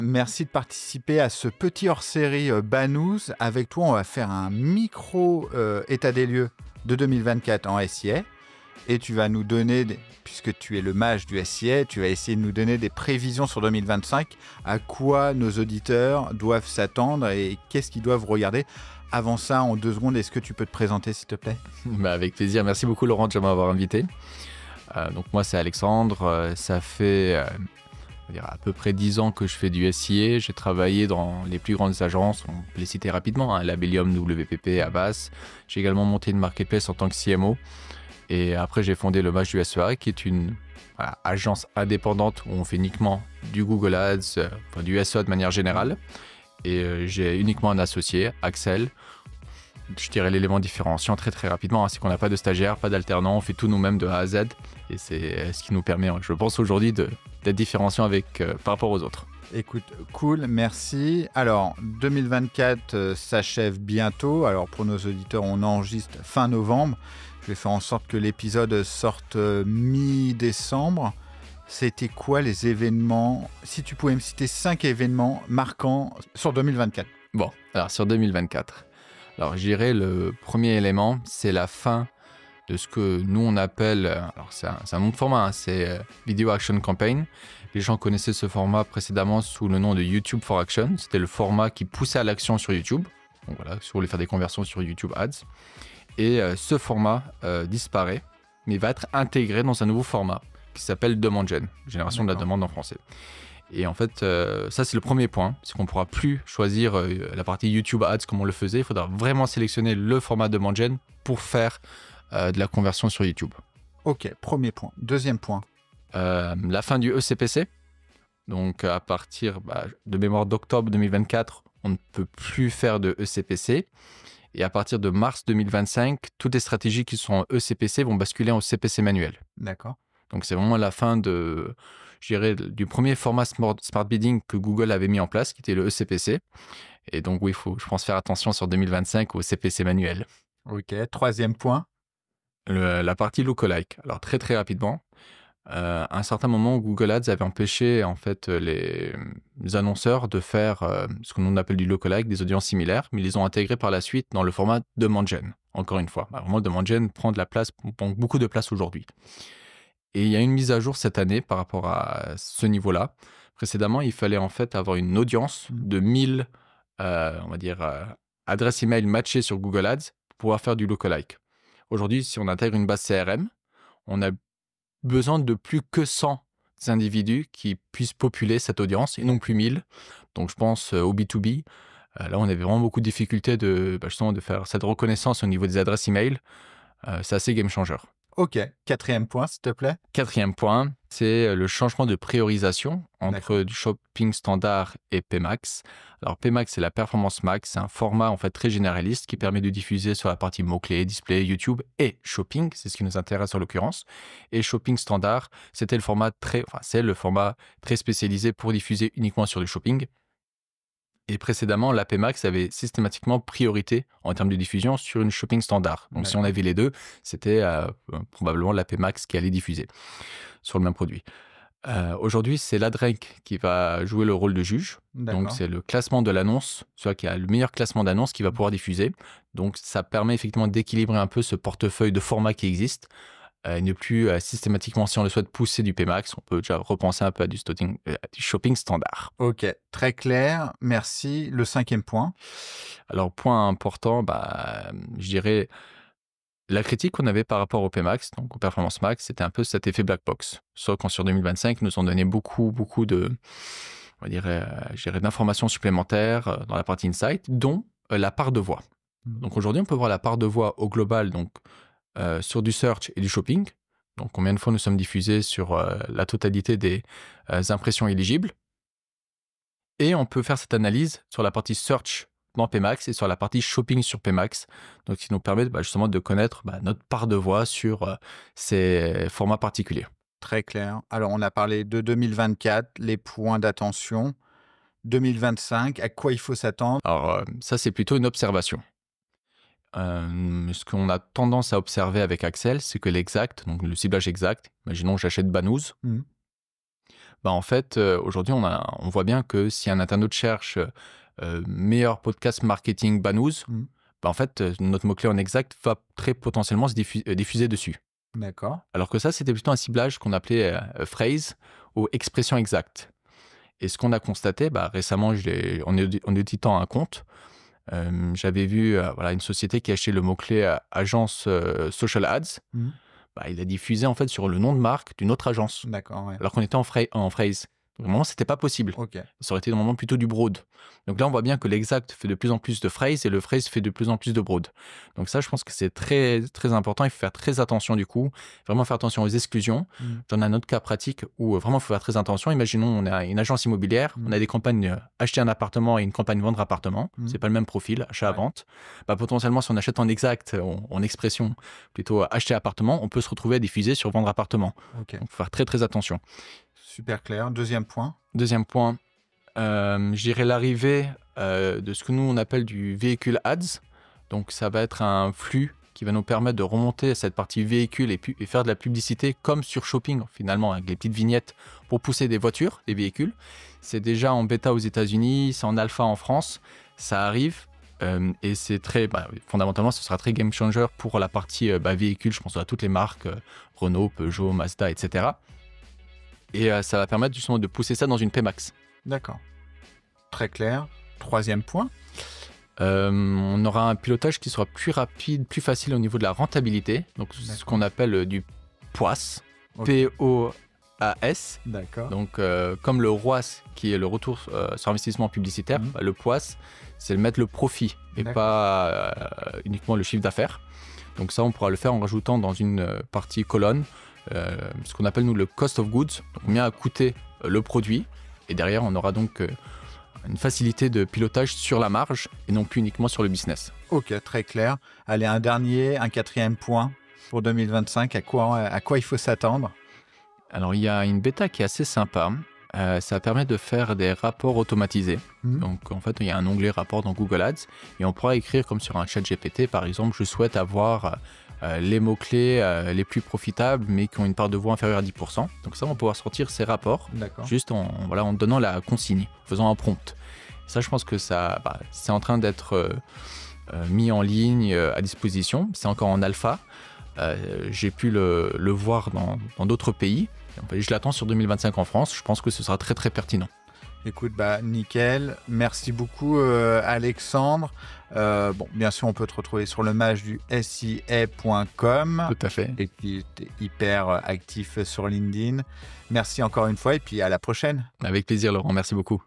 Merci de participer à ce petit hors-série Banous. Avec toi, on va faire un micro état des lieux de 2024 en SIA. Et tu vas nous donner, puisque tu es le mage du SIA, tu vas essayer de nous donner des prévisions sur 2025, à quoi nos auditeurs doivent s'attendre et qu'est-ce qu'ils doivent regarder. Avant ça, en 2 secondes, est-ce que tu peux te présenter, s'il te plaît? Avec plaisir. Merci beaucoup, Laurent, de m'avoir invité. Donc moi, c'est Alexandre. Ça fait à peu près 10 ans que je fais du SIA. J'ai travaillé dans les plus grandes agences, on peut les citer rapidement, Labellium, WPP, Avas. J'ai également monté une marketplace en tant que CMO. Et après, j'ai fondé le Mage du SEA, qui est une agence indépendante où on fait uniquement du Google Ads, du SEA de manière générale. Et j'ai uniquement un associé, Axel. Je dirais l'élément différenciant très très rapidement, c'est qu'on n'a pas de stagiaires, pas d'alternants, on fait tout nous-mêmes de A à Z. Et c'est ce qui nous permet, je pense aujourd'hui, d'être différenciant par rapport aux autres. Écoute, cool, merci. Alors, 2024 s'achève bientôt. Alors, pour nos auditeurs, on enregistre fin novembre. Je vais faire en sorte que l'épisode sorte mi-décembre. C'était quoi les événements? Si tu pouvais me citer 5 événements marquants sur 2024. Bon, alors sur 2024. Alors, je dirais le premier élément, c'est la fin de ce que nous on appelle, alors c'est un nom de format, c'est Video Action Campaign. Les gens connaissaient ce format précédemment sous le nom de YouTube for Action. C'était le format qui poussait à l'action sur YouTube. Donc voilà, si vous voulez faire des conversions sur YouTube Ads. Et ce format disparaît, mais va être intégré dans un nouveau format qui s'appelle Demand Gen, génération de la demande en français. Et en fait, ça c'est le premier point, c'est qu'on ne pourra plus choisir la partie YouTube Ads comme on le faisait. Il faudra vraiment sélectionner le format Demand Gen pour faire de la conversion sur YouTube. Ok, premier point. Deuxième point. La fin du ECPC. Donc à partir de mémoire d'octobre 2024, on ne peut plus faire de ECPC. Et à partir de mars 2025, toutes les stratégies qui sont en ECPC vont basculer en CPC manuel. D'accord. Donc c'est vraiment la fin du premier format Smart Bidding que Google avait mis en place, qui était le ECPC. Et donc oui, il faut, je pense, faire attention sur 2025 au CPC manuel. Ok, troisième point. La partie lookalike. Alors très très rapidement, à un certain moment, Google Ads avait empêché en fait les annonceurs de faire ce qu'on appelle du lookalike, des audiences similaires, mais ils les ont intégrés par la suite dans le format Demand Gen. Encore une fois, vraiment le Demand Gen prend beaucoup de place aujourd'hui. Et il y a une mise à jour cette année par rapport à ce niveau-là. Précédemment, il fallait en fait avoir une audience de 1000 adresses email matchées sur Google Ads pour pouvoir faire du lookalike. Aujourd'hui, si on intègre une base CRM, on a besoin de plus que 100 individus qui puissent populer cette audience et non plus 1000. Donc je pense au B2B. Là, on avait vraiment beaucoup de difficultés justement de faire cette reconnaissance au niveau des adresses email. C'est assez game changer. Ok, quatrième point, s'il te plaît. Quatrième point, c'est le changement de priorisation entre du shopping standard et PMax. Alors PMax, c'est la performance max, c'est un format en fait très généraliste qui permet de diffuser sur la partie mots-clés, display, YouTube et shopping, c'est ce qui nous intéresse en l'occurrence. Et shopping standard, c'est le format très spécialisé pour diffuser uniquement sur du shopping. Et précédemment, la PMax avait systématiquement priorité en termes de diffusion sur une shopping standard. Donc si on avait les deux, c'était probablement la PMax qui allait diffuser sur le même produit. Aujourd'hui, c'est l'AdRank qui va jouer le rôle de juge. Donc c'est le classement de l'annonce, celui qui a le meilleur classement d'annonce qui va pouvoir diffuser. Donc ça permet effectivement d'équilibrer un peu ce portefeuille de formats qui existe. Ne plus systématiquement, si on le souhaite, pousser du PMax, on peut déjà repenser un peu à du shopping standard. Ok, très clair, merci. Le cinquième point. Alors, point important, je dirais, la critique qu'on avait par rapport au PMax, donc au Performance Max, c'était un peu cet effet black box. Sauf qu'en sur 2025, nous ont donné beaucoup d'informations supplémentaires dans la partie Insight, dont la part de voix. Donc aujourd'hui, on peut voir la part de voix au global, donc sur du search et du shopping. Donc combien de fois nous sommes diffusés sur la totalité des impressions éligibles. Et on peut faire cette analyse sur la partie search dans PMax et sur la partie shopping sur PMax. Donc qui nous permet justement de connaître notre part de voix sur ces formats particuliers. Très clair. Alors on a parlé de 2024, les points d'attention. 2025, à quoi il faut s'attendre? Alors ça c'est plutôt une observation. Ce qu'on a tendance à observer avec Axel, c'est que l'exact, donc le ciblage exact, imaginons que j'achète Banous, En fait, aujourd'hui, on voit bien que si un internaute cherche meilleur podcast marketing Banous, en fait, notre mot-clé en exact va très potentiellement se diffuser dessus. D'accord. Alors que ça, c'était plutôt un ciblage qu'on appelait phrase ou expression exacte. Et ce qu'on a constaté, récemment, en auditant un compte, j'avais vu une société qui achetait le mot-clé agence social ads. Il a diffusé en fait sur le nom de marque d'une autre agence. D'accord, ouais. Alors qu'on était en phrase. Vraiment, c'était pas possible. Ok. Ça aurait été normalement plutôt du broad. Donc là, on voit bien que l'exact fait de plus en plus de phrase et le phrase fait de plus en plus de broad. Donc ça, je pense que c'est très, très important. Il faut faire très attention du coup. Vraiment faire attention aux exclusions. J'en ai un autre cas pratique où vraiment il faut faire très attention. Imaginons, on a une agence immobilière, on a des campagnes acheter un appartement et une campagne vendre appartement. C'est pas le même profil, achat à vente. Potentiellement, si on achète en exact, en expression, plutôt acheter appartement, on peut se retrouver à diffuser sur vendre appartement. Ok. Donc il faut faire très, très attention. Super clair. Deuxième point, je dirais l'arrivée de ce que nous on appelle du véhicule ads. Donc ça va être un flux qui va nous permettre de remonter à cette partie véhicule et faire de la publicité comme sur Shopping finalement, avec les petites vignettes pour pousser des voitures, des véhicules. C'est déjà en bêta aux États-Unis, c'est en alpha en France, ça arrive. Et c'est très, fondamentalement, ce sera très game changer pour la partie véhicule. Je pense à toutes les marques, Renault, Peugeot, Mazda, etc. Et ça va permettre justement de pousser ça dans une PMax. D'accord. Très clair. Troisième point. On aura un pilotage qui sera plus rapide, plus facile au niveau de la rentabilité. Donc ce qu'on appelle du POAS. Okay. P-O-A-S. D'accord. Donc comme le ROAS qui est le retour sur investissement publicitaire, le POAS, c'est mettre le profit et pas uniquement le chiffre d'affaires. Donc ça, on pourra le faire en rajoutant dans une partie colonne ce qu'on appelle nous le cost of goods, donc combien a coûté le produit, et derrière on aura donc une facilité de pilotage sur la marge et non plus uniquement sur le business. Ok, très clair. Allez, un quatrième point pour 2025, à quoi il faut s'attendre? Alors il y a une bêta qui est assez sympa, ça permet de faire des rapports automatisés. Donc en fait il y a un onglet rapport dans Google Ads et on pourra écrire comme sur un chat GPT par exemple, je souhaite avoir les mots-clés les plus profitables mais qui ont une part de voix inférieure à 10%. Donc ça, on va pouvoir sortir ces rapports juste en donnant la consigne, en faisant un prompt. Ça, je pense que ça, c'est en train d'être mis en ligne à disposition. C'est encore en alpha. J'ai pu le voir dans d'autres pays. Je l'attends sur 2025 en France. Je pense que ce sera très, très pertinent. Écoute, nickel. Merci beaucoup, Alexandre. Bien sûr, on peut te retrouver sur le match du SIA.com. Tout à fait. Et puis, tu es hyper actif sur LinkedIn. Merci encore une fois et puis à la prochaine. Avec plaisir, Laurent. Merci beaucoup.